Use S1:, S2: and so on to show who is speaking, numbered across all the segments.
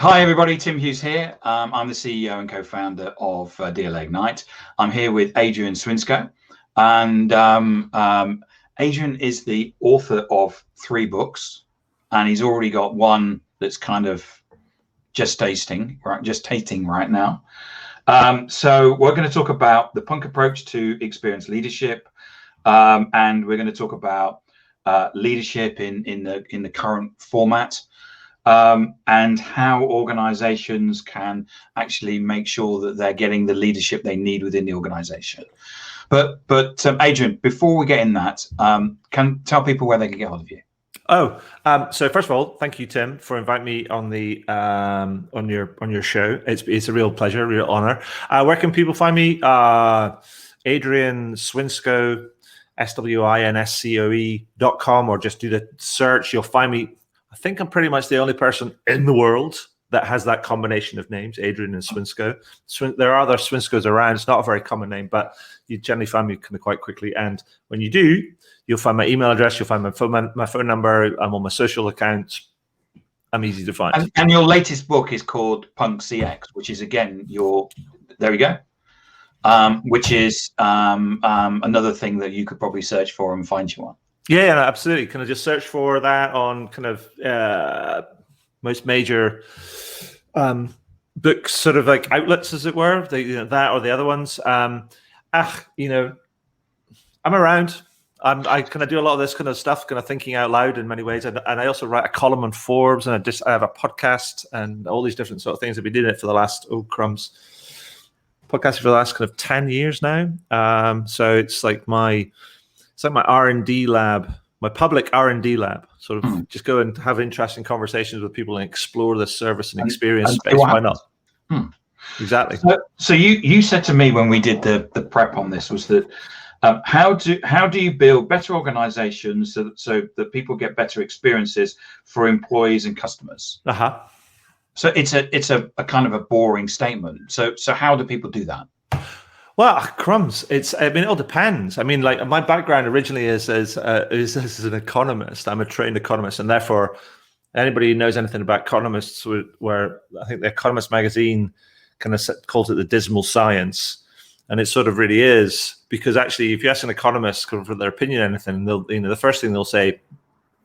S1: Hi everybody, Tim Hughes here. I'm the CEO and co-founder of DLA Ignite. I'm here with Adrian Swinscoe, and Adrian is the author of 3 books, and he's already got one that's kind of gestating right now. So we're going to talk about the punk approach to experience leadership, and we're going to talk about leadership in the current format. And how organizations can actually make sure that they're getting the leadership they need within the organization. But Adrian, before we get in that, can tell people where they can get hold of you.
S2: So first of all, thank you, Tim, for inviting me on the on your show. It's a real pleasure, a real honor. Where can people find me? Adrian Swinscoe, SWINSCOE.com, or just do the search. You'll find me. I think I'm pretty much the only person in the world that has that combination of names, Adrian and Swinscoe. There are other Swinscoes around. It's not a very common name, but you generally find me kind of quite quickly. And when you do, you'll find my email address. You'll find my phone number. I'm on my social accounts. I'm easy to find.
S1: And your latest book is called Punk CX, which is again there we go. Which is another thing that you could probably search for and find you on.
S2: Yeah, absolutely. Can I just search for that on kind of most major books, sort of like outlets, as it were, that or the other ones. I'm around. I kind of do a lot of this kind of stuff, kind of thinking out loud in many ways, and I also write a column on Forbes, and I have a podcast and all these different sort of things. I've been doing it for the last podcasting for the last kind of 10 years now. So it's like my R&D lab, my public R&D lab, sort of just go and have interesting conversations with people and explore the service and experience space. Why not? Exactly.
S1: So you said to me when we did the prep on this was that how do you build better organizations so that people get better experiences for employees and customers? So it's a kind of a boring statement. So how do people do that?
S2: Well, crumbs. It all depends. I mean, like my background originally is as an economist. I'm a trained economist, and therefore, anybody who knows anything about economists, where I think the Economist magazine kind of calls it the dismal science, and it sort of really is, because actually, if you ask an economist for their opinion on anything, the first thing they'll say,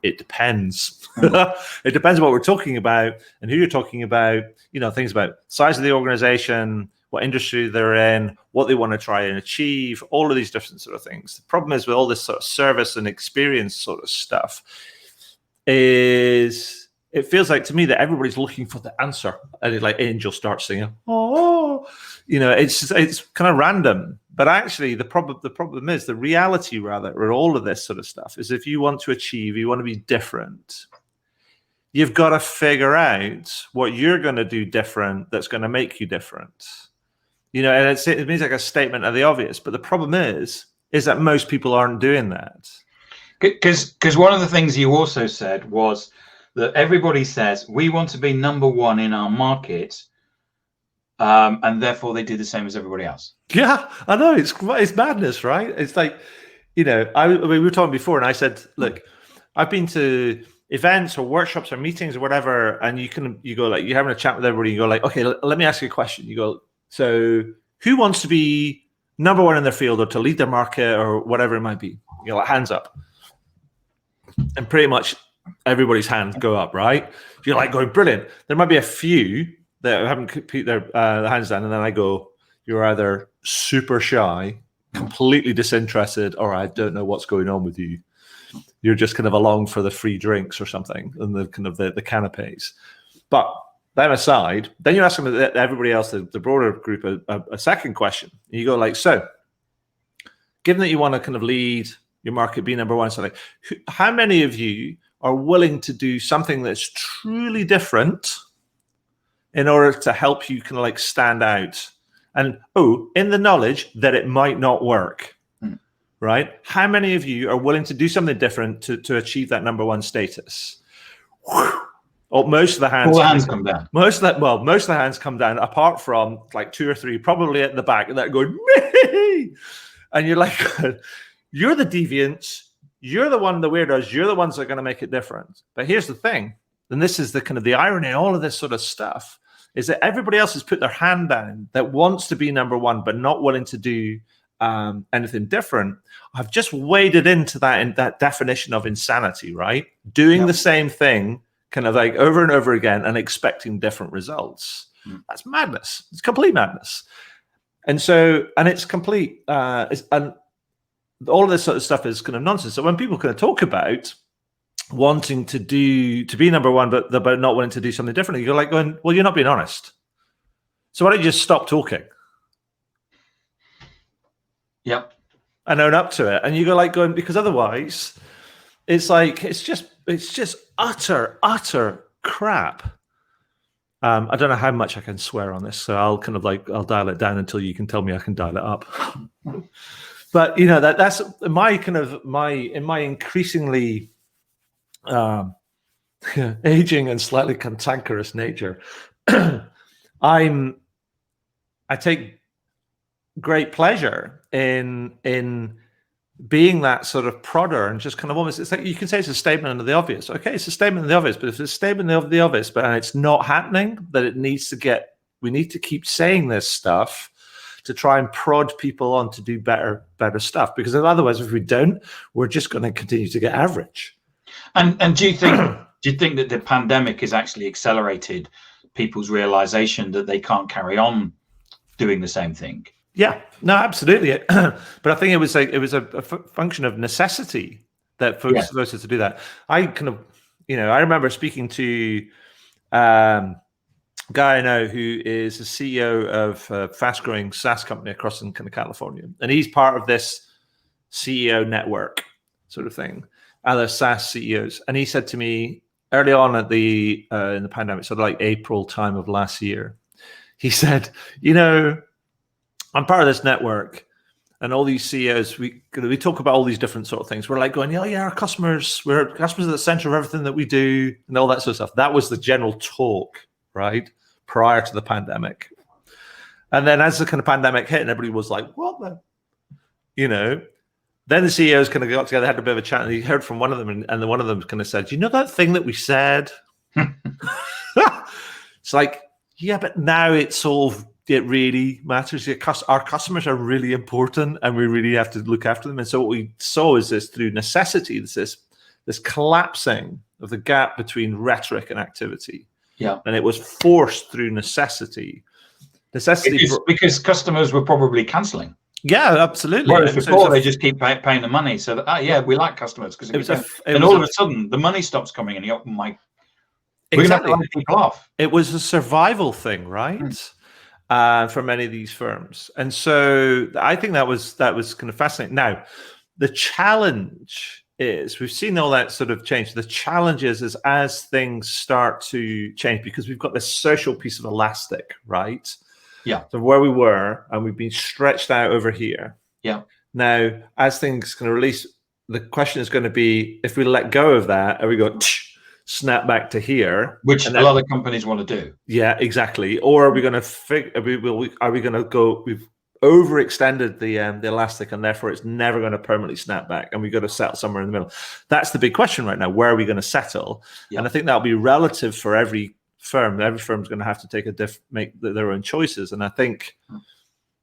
S2: it depends. It depends on what we're talking about and who you're talking about. Things about size of the organization, what industry they're in, what they want to try and achieve, all of these different sort of things. The problem is with all this sort of service and experience sort of stuff is it feels like to me that everybody's looking for the answer. And it's like Angel starts singing, it's kind of random. But actually the problem is the reality rather, or all of this sort of stuff is if you want to achieve, you want to be different, you've got to figure out what you're going to do different that's going to make you different. And it means like a statement of the obvious, but the problem is that most people aren't doing that.
S1: Because one of the things you also said was that everybody says we want to be number one in our market, and therefore they do the same as everybody else.
S2: Yeah, I know, it's madness, right? It's like, we were talking before, and I said, look, I've been to events or workshops or meetings or whatever, and you go like, you're having a chat with everybody, you go like, okay, let me ask you a question. You go, so who wants to be number one in their field or to lead their market or whatever it might be? Like, hands up. And pretty much everybody's hands go up, right? You're like going, brilliant. There might be a few that haven't put their hands down, and then I go, you're either super shy, completely disinterested, or I don't know what's going on with you. You're just kind of along for the free drinks or something and the kind of the canapes. But that aside, then you ask them, everybody else, the broader group, a second question. And you go like, so given that you want to kind of lead your market, be number one, so like, how many of you are willing to do something that's truly different in order to help you kind of like stand out? And in the knowledge that it might not work, right? How many of you are willing to do something different to achieve that number one status? Most of the hands
S1: come down.
S2: Most of the hands come down, apart from like 2 or 3, probably at the back, and they're going, me! And you're like, you're the deviants, you're the weirdos, you're the ones that are going to make it different. But here's the thing. then this is the kind of the irony in all of this sort of stuff, is that everybody else has put their hand down that wants to be number one, but not willing to do anything different. I've just waded into that in that definition of insanity, right? Doing the same thing kind of like over and over again and expecting different results. That's madness. It's complete madness. And so, and it's complete, and all of this sort of stuff is kind of nonsense. So when people kind of talk about wanting to be number one, but not wanting to do something differently, you're like going, well, you're not being honest. So why don't you just stop talking?
S1: Yep.
S2: And own up to it. And you go like going, because otherwise it's like, it's just utter crap. I don't know how much I can swear on this, so I'll kind of like, I'll dial it down until you can tell me I can dial it up. But you know, that's my kind of in my increasingly aging and slightly cantankerous nature, I take great pleasure in being that sort of prodder and just kind of almost, it's like you can say it's a statement of the obvious. Okay, it's a statement of the obvious, but if it's a statement of the obvious, but it's not happening, that it needs to we need to keep saying this stuff to try and prod people on to do better stuff. Because otherwise, if we don't, we're just going to continue to get average.
S1: And do you think that the pandemic has actually accelerated people's realization that they can't carry on doing the same thing?
S2: Yeah, no, absolutely. But I think it was a function of necessity that folks supposed to do that. I kind of, I remember speaking to a guy I know who is the CEO of a fast-growing SaaS company across in kind of California, and he's part of this CEO network sort of thing, other SaaS CEOs. And he said to me early on at in the pandemic, sort of like April time of last year, he said, I'm part of this network, and all these CEOs, we talk about all these different sort of things. We're like going, our customers, we're customers at the center of everything that we do, and all that sort of stuff. That was the general talk, right, prior to the pandemic. And then as the kind of pandemic hit, and everybody was like, what the, then the CEOs kind of got together, had a bit of a chat, and he heard from one of them, and one of them kind of said, that thing that we said? It's like, yeah, but now it really matters. Our customers are really important, and we really have to look after them. And so what we saw is this through necessity, this collapsing of the gap between rhetoric and activity.
S1: Yeah,
S2: and it was forced through necessity.
S1: Because customers were probably cancelling.
S2: Yeah, absolutely.
S1: Whereas before they just keep paying the money. So that, we like customers because all of a sudden the money stops coming, and you go, we're going to have to let people off.
S2: It was a survival thing, right? For many of these firms. And so I think that was kind of fascinating. Now, the challenge is, we've seen all that sort of change. The challenge is as things start to change, because we've got this social piece of elastic, right?
S1: Yeah.
S2: So where we were, and we've been stretched out over here.
S1: Yeah.
S2: Now, as things kind of release, the question is going to be, if we let go of that, are we going snap back to here,
S1: which a lot of companies want to do?
S2: Yeah, exactly. Or are we going to are we going to go? We've overextended the elastic, and therefore it's never going to permanently snap back, and we've got to settle somewhere in the middle. That's the big question right now. Where are we going to settle? Yeah. And I think that'll be relative for every firm. Every firm's going to have to make their own choices, and I think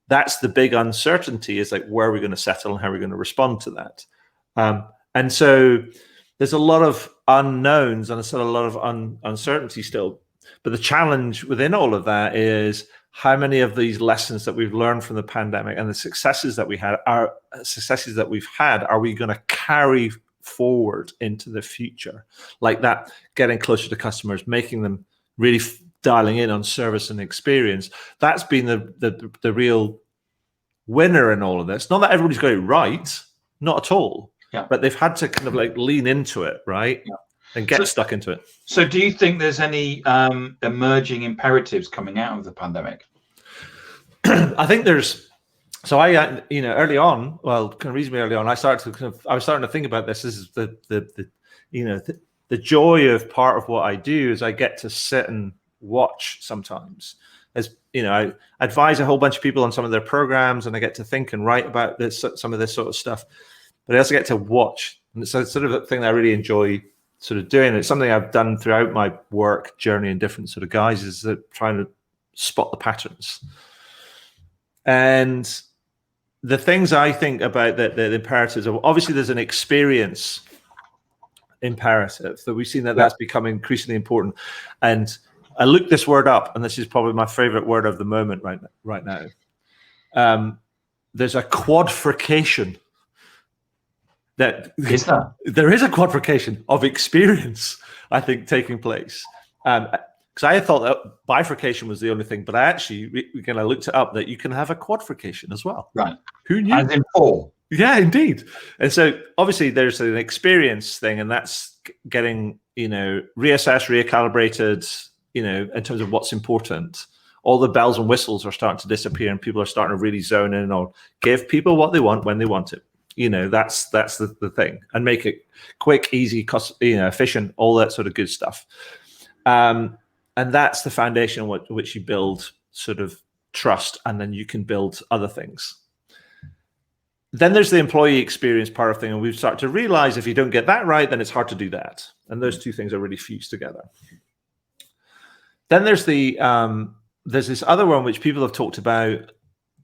S2: that's the big uncertainty, is like, where are we going to settle and how are we going to respond to that? And so there's a lot of unknowns and a lot of uncertainty still. But the challenge within all of that is, how many of these lessons that we've learned from the pandemic and the successes that we've had are we going to carry forward into the future? Like that, getting closer to customers, making them really dialing in on service and experience. That's been the real winner in all of this. Not that everybody's got it right, not at all.
S1: Yeah.
S2: But they've had to kind of like lean into it, right? Yeah. And get stuck into it.
S1: So do you think there's any emerging imperatives coming out of the pandemic?
S2: I think there's, so I, early on, well, kind of reasonably early on, I was starting to think about this. This is the joy of part of what I do is I get to sit and watch sometimes. As I advise a whole bunch of people on some of their programs, and I get to think and write about some of this sort of stuff. But I also get to watch, and it's a sort of a thing that I really enjoy sort of doing. It's something I've done throughout my work journey in different sort of guises, that trying to spot the patterns. And the things I think about the imperatives are, obviously there's an experience imperative that we've seen that's becoming increasingly important. And I looked this word up, and this is probably my favorite word of the moment right now. There's a quadrification. There is a quadrification of experience, I think, taking place. Because I thought that bifurcation was the only thing, but I actually, I looked it up, that you can have a quadrification as well.
S1: Right.
S2: Who knew?
S1: As in 4.
S2: Yeah, indeed. And so obviously there's an experience thing, and that's getting, reassessed, recalibrated, in terms of what's important. All the bells and whistles are starting to disappear, and people are starting to really zone in or give people what they want when they want it. That's the thing, and make it quick, easy, cost, efficient, all that sort of good stuff. And that's the foundation on which you build sort of trust, and then you can build other things. Then there's the employee experience part of thing, and we've started to realize if you don't get that right, then it's hard to do that. And those two things are really fused together. Then there's there's this other one which people have talked about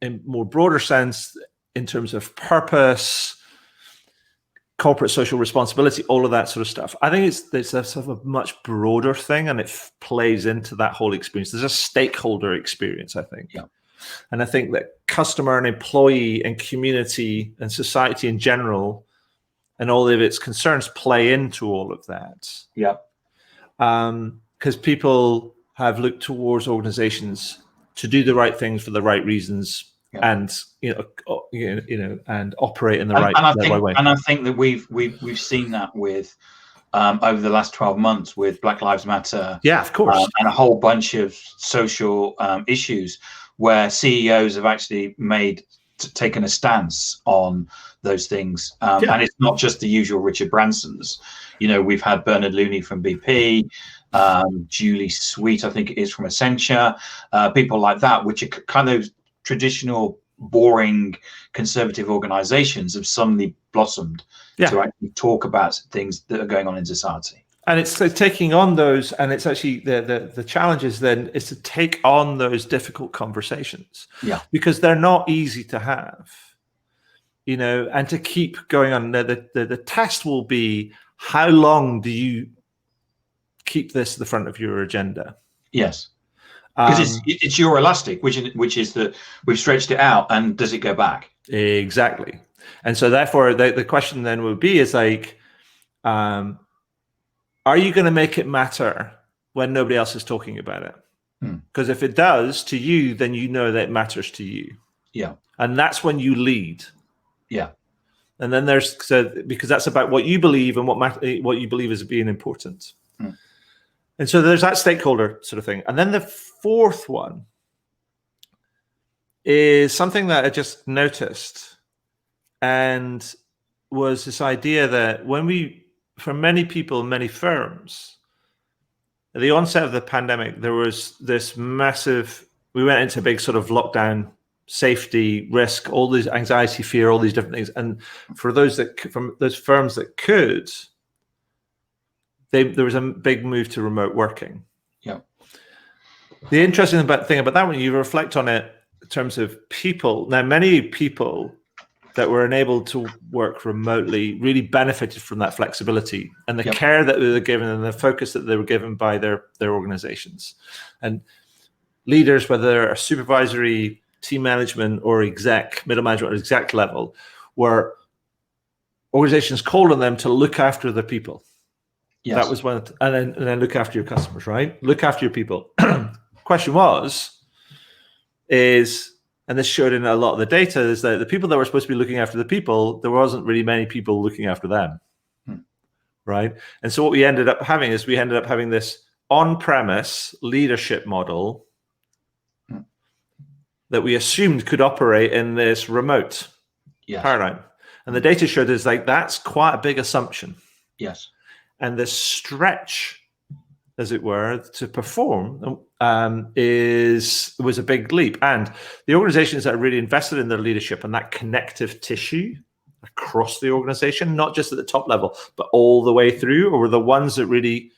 S2: in more broader sense, in terms of purpose, corporate social responsibility, all of that sort of stuff. I think it's a sort of a much broader thing, and it plays into that whole experience. There's a stakeholder experience, I think. Yeah. And I think that customer and employee and community and society in general and all of its concerns play into all of that.
S1: Yeah.
S2: Because people have looked towards organizations to do the right things for the right reasons, and and operate in the right way.
S1: And I think that we've seen that with over the last 12 months with Black Lives Matter.
S2: Yeah, of course,
S1: and a whole bunch of social issues where CEOs have actually taken a stance on those things. And it's not just the usual Richard Bransons. We've had Bernard Looney from BP, Julie Sweet, I think it is, from Accenture, people like that, which are kind of traditional, boring, conservative organizations, have suddenly blossomed to actually talk about things that are going on in society.
S2: And it's taking on those, and it's actually the challenge is then is to take on those difficult conversations, because they're not easy to have, and to keep going on. The test will be, how long do you keep this at the front of your agenda?
S1: Yes, because it's your elastic, which is that we've stretched it out, and does it go back?
S2: Exactly. And so therefore the question then would be is like, are you going to make it matter when nobody else is talking about it? Because if it does to you, then that it matters to you.
S1: Yeah.
S2: And that's when you lead.
S1: Yeah.
S2: And then because that's about what you believe and what you believe is being important. And so there's that stakeholder sort of thing. And then the fourth one is something that I just noticed, and was this idea that for many people, many firms, at the onset of the pandemic, there was this massive, we went into a big sort of lockdown, safety, risk, all these anxiety, fear, all these different things. And for from those firms that could, there was a big move to remote working.
S1: Yeah.
S2: The interesting thing about that, when you reflect on it in terms of people, now many people that were enabled to work remotely really benefited from that flexibility and the care that they were given and the focus that they were given by their organizations. And leaders, whether they're a supervisory, team management, or exec, middle management or exec level, were organizations called on them to look after the people. Yes. That was one, and then look after your customers, right? Look after your people. Question is, and this showed in a lot of the data, is that the people that were supposed to be looking after the people, there wasn't really many people looking after them, right? And so what we ended up having this on-premise leadership model that we assumed could operate in this remote paradigm. And the data showed us like that's quite a big assumption.
S1: Yes.
S2: And the stretch, as it were, to perform was a big leap. And the organizations that are really invested in their leadership and that connective tissue across the organization, not just at the top level, but all the way through, or were the ones that really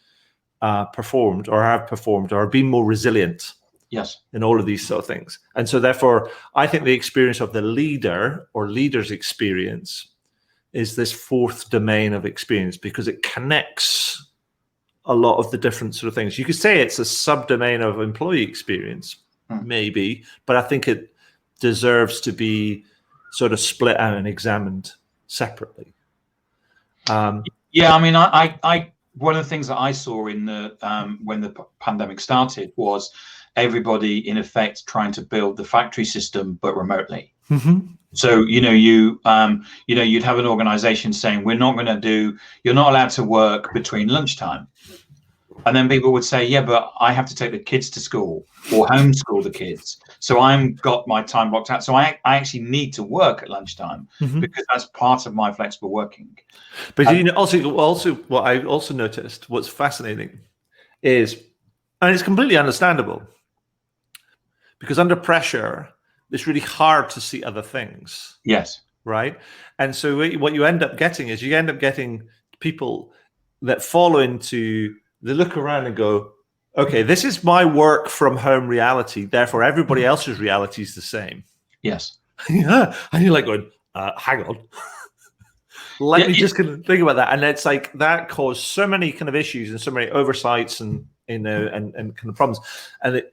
S2: performed or have performed or have been more resilient?
S1: Yes.
S2: In all of these sort of things. And so therefore, I think the experience of the leader or leader's experience is this fourth domain of experience, because it connects a lot of the different sort of things. You could say it's a subdomain of employee experience, maybe, but I think it deserves to be sort of split out and examined separately.
S1: Yeah, I mean, I one of the things that I saw in the when the pandemic started was everybody in effect trying to build the factory system but remotely. So you'd have an organization saying, you're not allowed to work between lunchtime, and then people would say, yeah, but I have to take the kids to school or homeschool the kids, so I've got my time blocked out, so I actually need to work at lunchtime because that's part of my flexible working.
S2: But also what I also noticed, what's fascinating is, and it's completely understandable, because under pressure, it's really hard to see other things.
S1: Yes.
S2: Right. And so what you end up getting is you end up getting people that fall into, they look around and go, okay, this is my work from home reality, therefore everybody else's reality is the same.
S1: Yes.
S2: Yeah. And you're like going, hang on. Let me just kind of think about that. And it's like that caused so many kind of issues and so many oversights and and kind of problems. And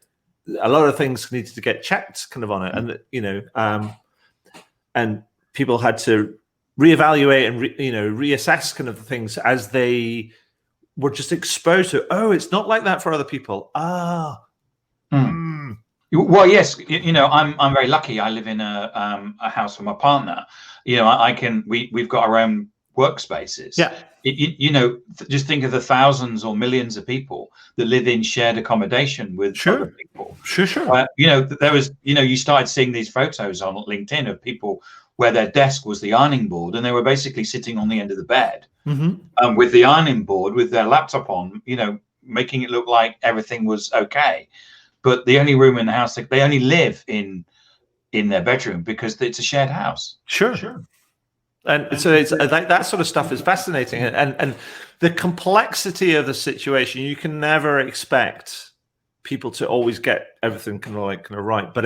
S2: a lot of things needed to get checked kind of on it, and and people had to reevaluate and reassess kind of the things as they were just exposed to. Oh, it's not like that for other people.
S1: Well, yes, I'm very lucky. I live in a house with my partner. We've got our own workspaces.
S2: Yeah.
S1: Just think of the thousands or millions of people that live in shared accommodation with other people.
S2: Sure.
S1: There was, you started seeing these photos on LinkedIn of people where their desk was the ironing board, and they were basically sitting on the end of the bed with the ironing board with their laptop on, making it look like everything was okay. But the only room in the house, they only live in their bedroom because it's a shared house.
S2: Sure. And so it's like that sort of stuff is fascinating, and the complexity of the situation. You can never expect people to always get everything kind of right, but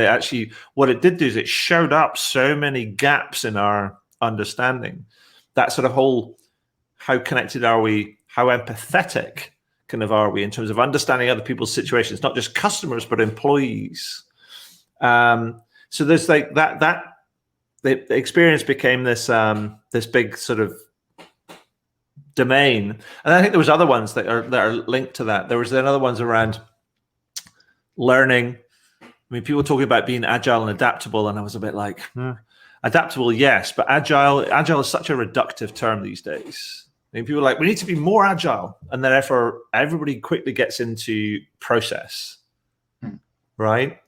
S2: what it did do is it showed up so many gaps in our understanding. That sort of whole, how connected are we? How empathetic kind of are we in terms of understanding other people's situations, not just customers but employees. So there's like that. The experience became this big sort of domain, and I think there was other ones that are linked to that. There was another ones around learning. I mean, people talking about being agile and adaptable, and I was a bit like, adaptable, yes, but agile is such a reductive term these days. I mean, people are like, we need to be more agile, and therefore everybody quickly gets into process, right?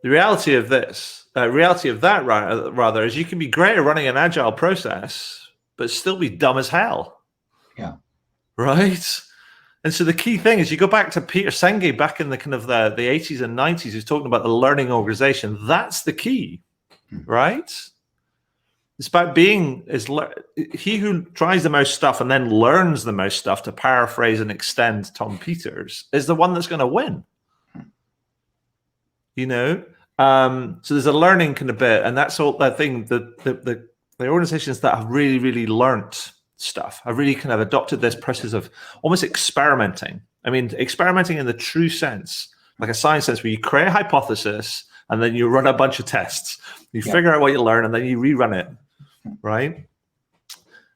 S2: The reality of that rather is you can be great at running an agile process, but still be dumb as hell.
S1: Yeah.
S2: Right. And so the key thing is you go back to Peter Senge back in the kind of the 80s and 90s, who's talking about the learning organization. That's the key, right? It's about he who tries the most stuff and then learns the most stuff, to paraphrase and extend Tom Peters, is the one that's going to win. So there's a learning kind of bit, and that's all that thing. The organizations that have really, really learnt stuff have really kind of adopted this process of almost experimenting. I mean, experimenting in the true sense, like a science sense, where you create a hypothesis and then you run a bunch of tests. You figure out what you learn and then you rerun it, right?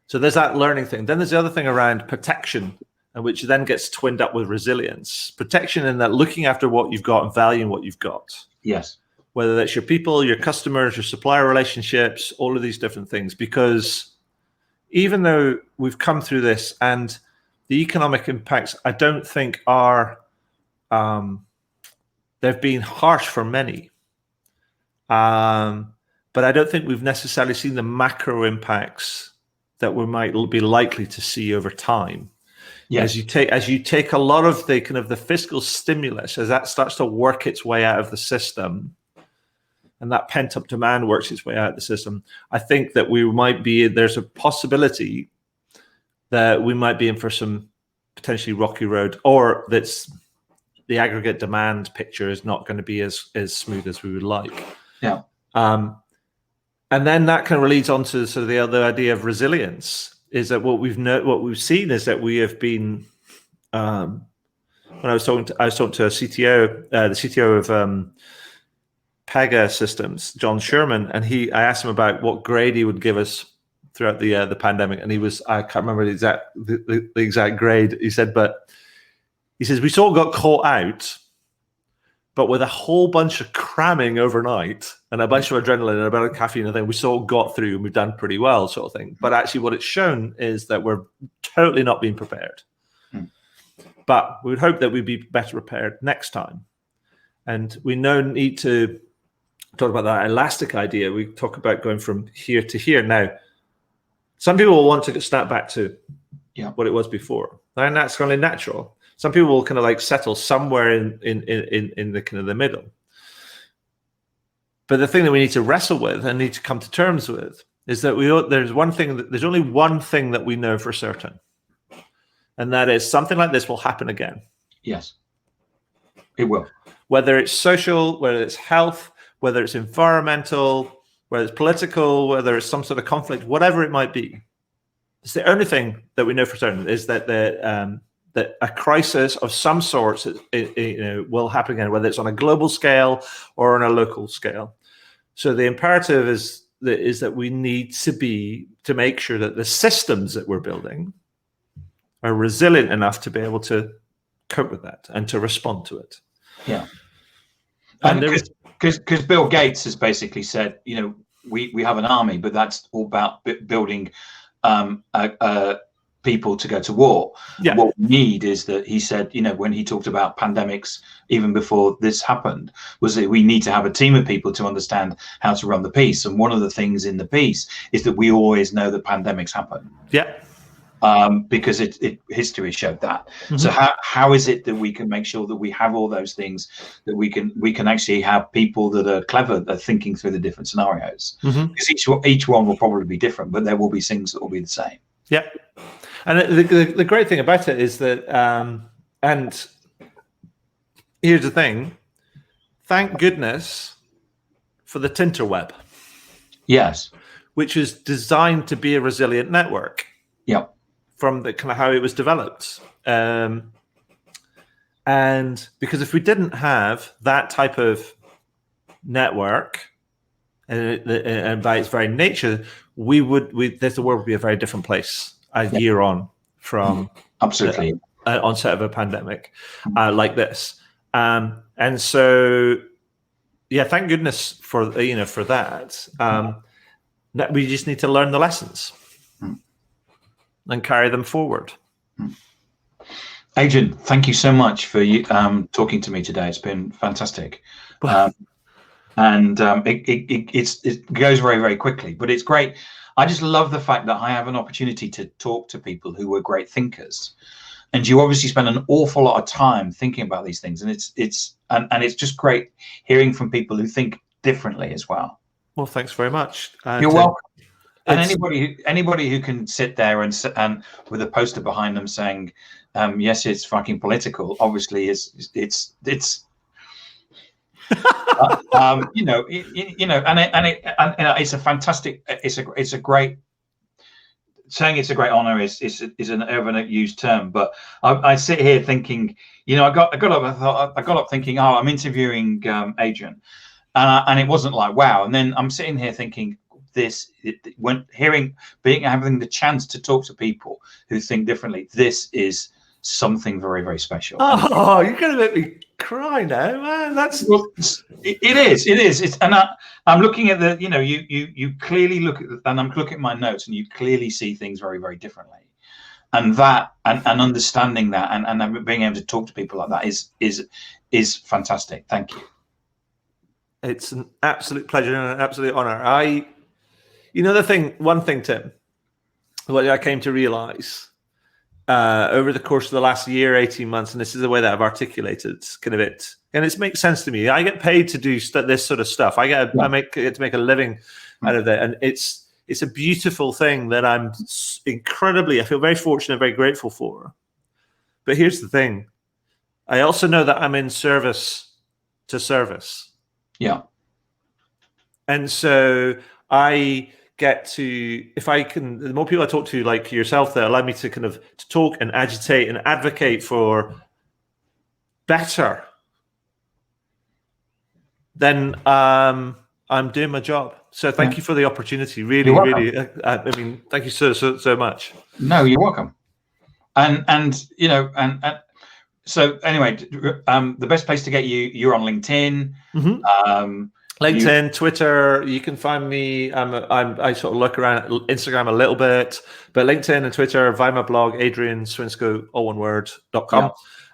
S2: So there's that learning thing. Then there's the other thing around protection, and which then gets twinned up with resilience. Protection in that looking after what you've got and valuing what you've got.
S1: Yes.
S2: Whether that's your people, your customers, your supplier relationships, all of these different things. Because even though we've come through this, and the economic impacts, I don't think are, they've been harsh for many. But I don't think we've necessarily seen the macro impacts that we might be likely to see over time. Yes. As you take a lot of the kind of the fiscal stimulus, as that starts to work its way out of the system, and that pent-up demand works its way out of the system, I think that there's a possibility that we might be in for some potentially rocky road, or that's the aggregate demand picture is not going to be as smooth as we would like.
S1: Yeah.
S2: And then that kind of leads on to sort of the other idea of resilience, is that what we've seen is that we have been, when I was talking to a CTO, the CTO of Pega Systems, John Sherman, and I asked him about what grade he would give us throughout the pandemic, and I can't remember the exact grade. He said, but he says we sort of got caught out, but with a whole bunch of cramming overnight and a bunch of adrenaline and a bit of caffeine, I think we sort of got through and we've done pretty well, sort of thing. But actually, what it's shown is that we're totally not being prepared. But we would hope that we'd be better prepared next time. And we need to talk about that elastic idea. We talk about going from here to here. Now, some people will want to snap back to what it was before, and that's kind of natural. Some people will kind of like settle somewhere in the kind of the middle. But the thing that we need to wrestle with and need to come to terms with is that there's only one thing that we know for certain, and that is something like this will happen again.
S1: Yes, it will.
S2: Whether it's social, whether it's health, whether it's environmental, whether it's political, whether it's some sort of conflict, whatever it might be. It's the only thing that we know for certain is that that a crisis of some sort will happen again, whether it's on a global scale or on a local scale. So the imperative is that we need to make sure that the systems that we're building are resilient enough to be able to cope with that and to respond to it.
S1: Yeah. And because Bill Gates has basically said, we have an army, but that's all about building people to go to war. Yeah. What we need is that, he said, when he talked about pandemics, even before this happened, was that we need to have a team of people to understand how to run the piece. And one of the things in the piece is that we always know that pandemics happen.
S2: Yeah.
S1: Because history showed that. Mm-hmm. So how is it that we can make sure that we have all those things, that we can actually have people that are clever, that are thinking through the different scenarios? Mm-hmm. Because each one will probably be different, but there will be things that will be the same.
S2: Yeah. And the great thing about it is that, and here's the thing, thank goodness for the Tinterweb.
S1: Yes.
S2: Which is designed to be a resilient network.
S1: Yeah.
S2: From the kind of how it was developed. And because if we didn't have that type of network, and by its very nature, the world would be a very different place a year on from
S1: absolutely
S2: onset of a pandemic like this. And so, thank goodness for that. That we just need to learn the lessons and carry them forward.
S1: Adrian, thank you so much for talking to me today. It's been fantastic. It goes very, very quickly, but it's great. I just love the fact that I have an opportunity to talk to people who are great thinkers, and you obviously spend an awful lot of time thinking about these things, and it's just great hearing from people who think differently as well.
S2: Well, thanks very much.
S1: You're welcome. And anybody who can sit there and with a poster behind them saying, "Yes, it's fucking political," obviously it's. It's a fantastic. It's a great. Saying it's a great honor is an overused term, but I sit here thinking, I got up thinking, oh, I'm interviewing Adrian, and it wasn't like wow, and then I'm sitting here thinking having the chance to talk to people who think differently, this is something very, very special.
S2: Oh, you're going to make me cry now, man.
S1: It is. I'm looking at you clearly look at and I'm looking at my notes, and you clearly see things very, very differently. And understanding that and being able to talk to people like that is fantastic. Thank you.
S2: It's an absolute pleasure and an absolute honor. One thing, Tim, what I came to realize over the course of the last year, 18 months, and this is the way that I've articulated kind of it, and it makes sense to me. I get paid to do this sort of stuff. I get to make a living out of it, and it's a beautiful thing that I feel very fortunate, very grateful for. But here's the thing. I also know that I'm in service to service.
S1: Yeah.
S2: And so I get to, if I can, the more people I talk to, like yourself, that allow me to kind of to talk and agitate and advocate for better, then I'm doing my job. So thank you for the opportunity. Really, really. I mean, thank you so much.
S1: No, you're welcome. And you know, and so anyway, the best place to get you, you're on LinkedIn.
S2: LinkedIn, Twitter. You can find me. I sort of look around Instagram a little bit, but LinkedIn and Twitter via my blog, Adrian Swinscoe, all one word, .com.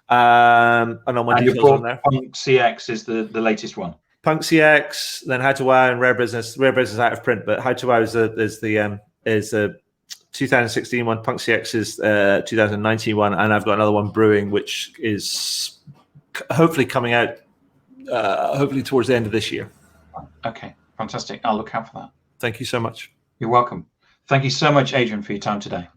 S2: And all my details on there.
S1: Punk CX is the latest one.
S2: Punk CX, then How to Wow and Rare Business. Rare Business out of print, but How to Wow is the 2016 one. Punk CX is 2019 one, and I've got another one brewing, which is hopefully coming out hopefully towards the end of this year.
S1: Okay, fantastic. I'll look out for that.
S2: Thank you so much.
S1: You're welcome. Thank you so much, Adrian, for your time today.